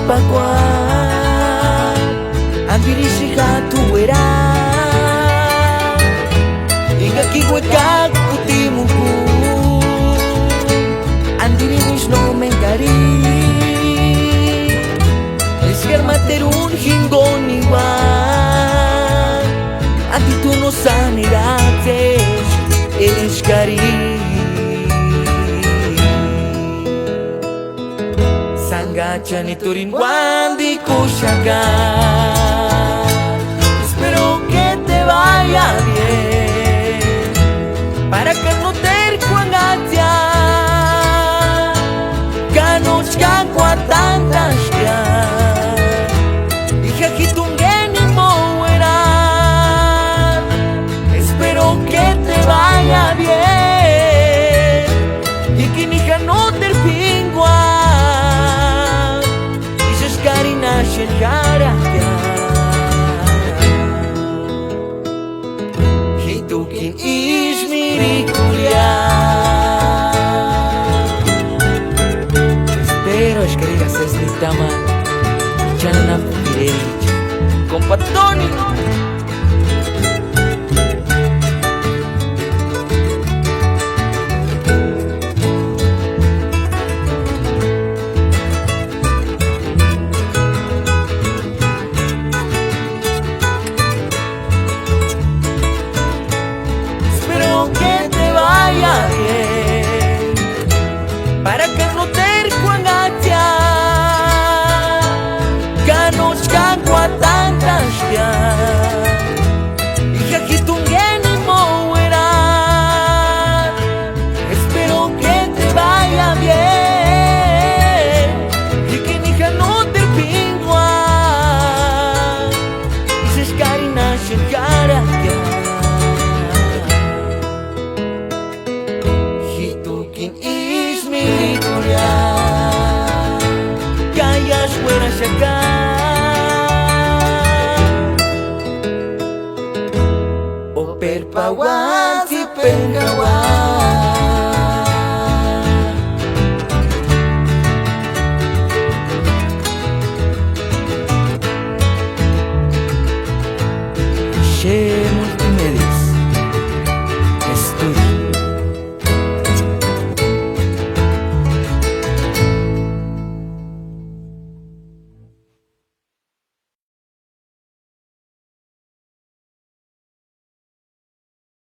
paguar andiri tu era inga kiweka kutimuku andiri no mengari esgar materun hingoniwa ati tu no sanirates esgari Sangachan y Turin Wandi Kushagan. Espero que te vaya bien para que no te cuangatia Ganoch tantas ya y Jajitungeni moera. Espero que te vaya bien y que ni no te pingua Karaka Hitukin Izmirikulia Espero escrigas este tama Chana Pirich Compatoni para que no te cuangatia Ganos cagua tantas ya y Jajitungeni moera. Espero que te vaya bien y que ni no te pingua y se escarina se cara Kayas fuera acá o perpawa